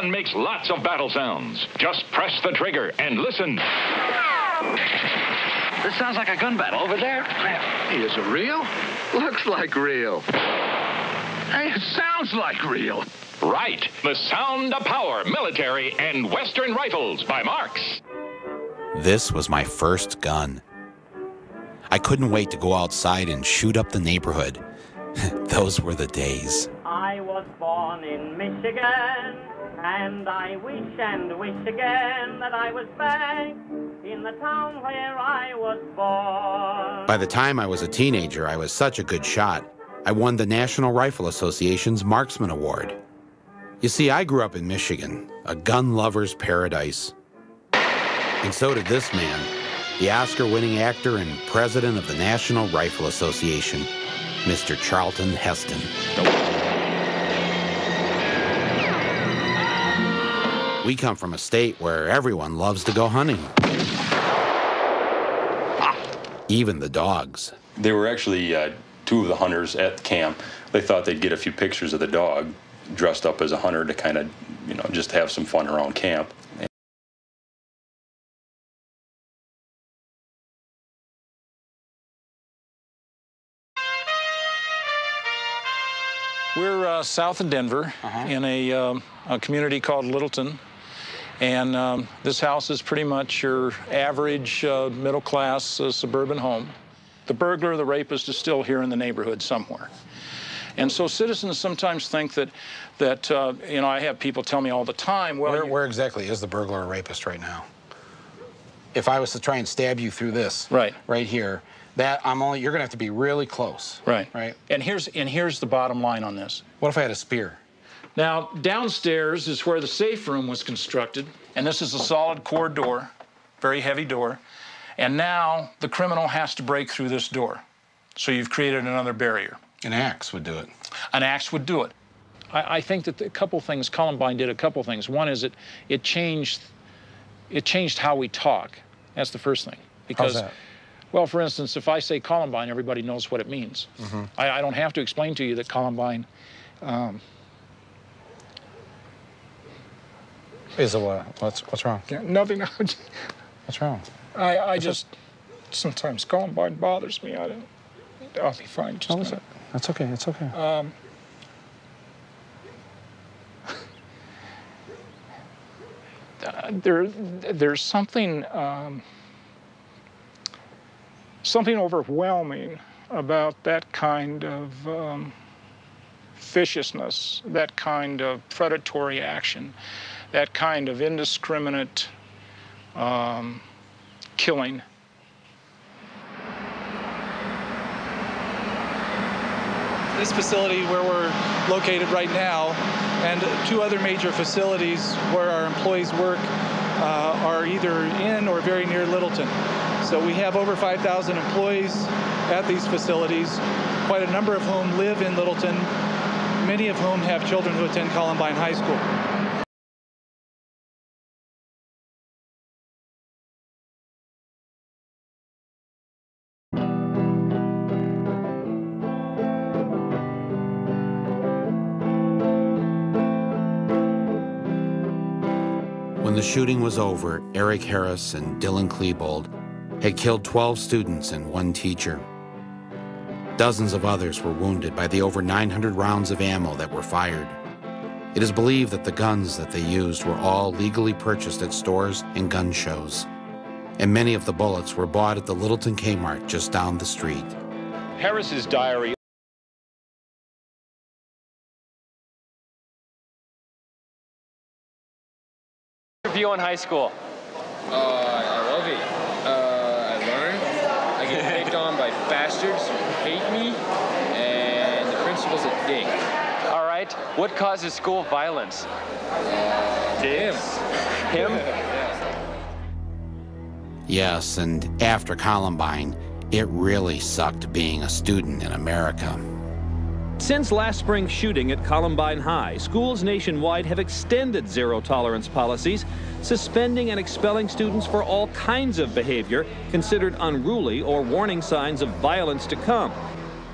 gun makes lots of battle sounds. Just press the trigger and listen. This sounds like a gun battle over there. Hey, is it real? Looks like real. Hey, it sounds like real. Right. The Sound of Power, Military and Western Rifles by Marks. This was my first gun. I couldn't wait to go outside and shoot up the neighborhood. Those were the days. I was born in Michigan, and I wish and wish again that I was back in the town where I was born. By the time I was a teenager, I was such a good shot. I won the National Rifle Association's Marksman Award. You see, I grew up in Michigan, a gun lover's paradise. And so did this man, the Oscar-winning actor and president of the National Rifle Association, Mr. Charlton Heston. We come from a state where everyone loves to go hunting. Even the dogs. There were actually two of the hunters at the camp. They thought they'd get a few pictures of the dog dressed up as a hunter to kind of, just have some fun around camp. We're south of Denver in a community called Littleton. And this house is pretty much your average middle-class suburban home. The burglar, the rapist, is still here in the neighborhood somewhere. And so citizens sometimes think that I have people tell me all the time, well... Where exactly is the burglar or rapist right now? If I was to try and stab you through this, right here, you're gonna have to be really close. Right. Right. And here's the bottom line on this. What if I had a spear? Now, downstairs is where the safe room was constructed, and this is a solid core door, very heavy door. And now the criminal has to break through this door. So you've created another barrier. An axe would do it. An axe would do it. I think that Columbine did a couple things. One is it changed how we talk. That's the first thing. How's that? Well, for instance, if I say Columbine, everybody knows what it means. Mm-hmm. I don't have to explain to you that Columbine... Is it what? What's wrong? Yeah, nothing. What's wrong? I just sometimes Columbine bothers me. I'll be fine. Just That's okay. It's okay. There's something overwhelming about that kind of viciousness, that kind of predatory action, that kind of indiscriminate killing. This facility where we're located right now and two other major facilities where our employees work are either in or very near Littleton. So we have over 5,000 employees at these facilities, quite a number of whom live in Littleton, many of whom have children who attend Columbine High School. When the shooting was over, Eric Harris and Dylan Klebold had killed 12 students and 1 teacher. Dozens of others were wounded by the over 900 rounds of ammo that were fired. It is believed that the guns that they used were all legally purchased at stores and gun shows, and many of the bullets were bought at the Littleton Kmart just down the street. Harris's diary. View on high school? I love it. I learn. I get picked on by bastards who hate me, and the principal's a dick. All right. What causes school violence? Him. Him? Yes, and after Columbine, it really sucked being a student in America. Since last spring's shooting at Columbine High, schools nationwide have extended zero-tolerance policies, suspending and expelling students for all kinds of behavior considered unruly or warning signs of violence to come.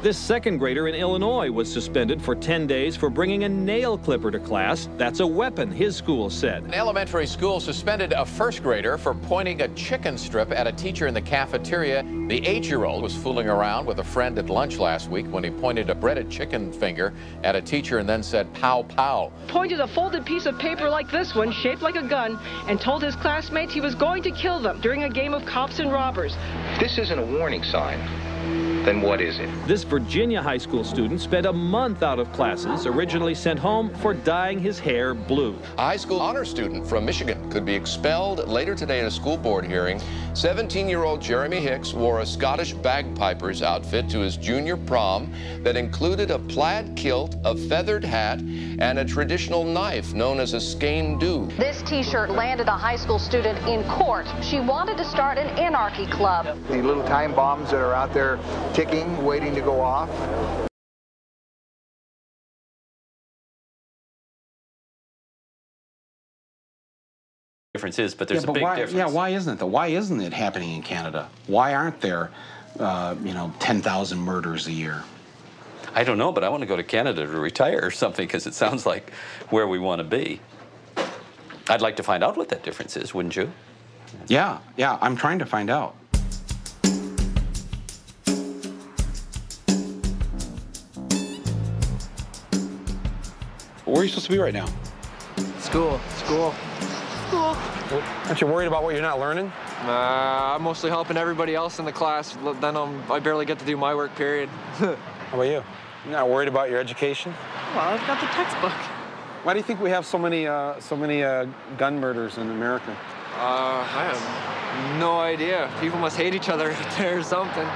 This second grader in Illinois was suspended for 10 days for bringing a nail clipper to class. That's a weapon, his school said. An elementary school suspended a first grader for pointing a chicken strip at a teacher in the cafeteria. The 8-year-old was fooling around with a friend at lunch last week when he pointed a breaded chicken finger at a teacher and then said, "Pow, pow." Pointed a folded piece of paper like this one, shaped like a gun, and told his classmates he was going to kill them during a game of cops and robbers. This isn't a warning sign. Then what is it? This Virginia high school student spent a month out of classes, originally sent home for dyeing his hair blue. A high school honor student from Michigan could be expelled later today in a school board hearing. 17-year-old Jeremy Hicks wore a Scottish bagpiper's outfit to his junior prom that included a plaid kilt, a feathered hat, and a traditional knife known as a skein dhu. This t-shirt landed a high school student in court. She wanted to start an anarchy club. The little time bombs that are out there ticking, waiting to go off. Difference is, but there's a big difference. Yeah, why isn't it though? Why isn't it happening in Canada? Why aren't there, 10,000 murders a year? I don't know, but I want to go to Canada to retire or something because it sounds like where we want to be. I'd like to find out what that difference is, wouldn't you? Yeah, I'm trying to find out. Where are you supposed to be right now? School. Aren't you worried about what you're not learning? I'm mostly helping everybody else in the class. Then I barely get to do my work, period. How about you? You're not worried about your education? Well, I've got the textbook. Why do you think we have so many gun murders in America? I have no idea. People must hate each other out there or something.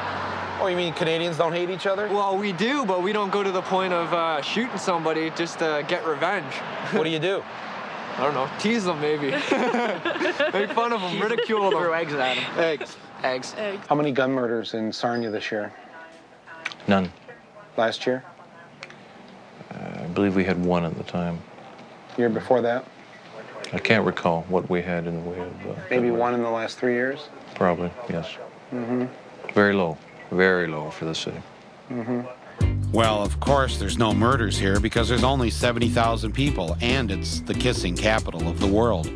Oh, you mean Canadians don't hate each other? Well, we do, but we don't go to the point of shooting somebody just to get revenge. What do you do? I don't know, tease them maybe. Make fun of them, ridicule them. Throw eggs at them. Eggs. How many gun murders in Sarnia this year? None. Last year? I believe we had one at the time. Year before that? I can't recall what we had in the way of... Maybe one in the last 3 years? Probably, yes. Mm-hmm. Very low for the city. Mm-hmm. Well, of course, there's no murders here because there's only 70,000 people, and it's the kissing capital of the world.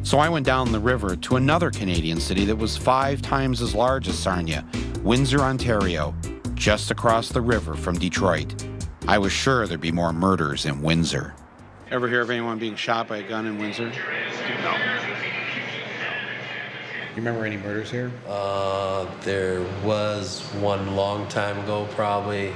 So I went down the river to another Canadian city that was 5 times as large as Sarnia, Windsor, Ontario, just across the river from Detroit. I was sure there'd be more murders in Windsor. Ever hear of anyone being shot by a gun in Windsor? No. You remember any murders here? There was one long time ago, probably.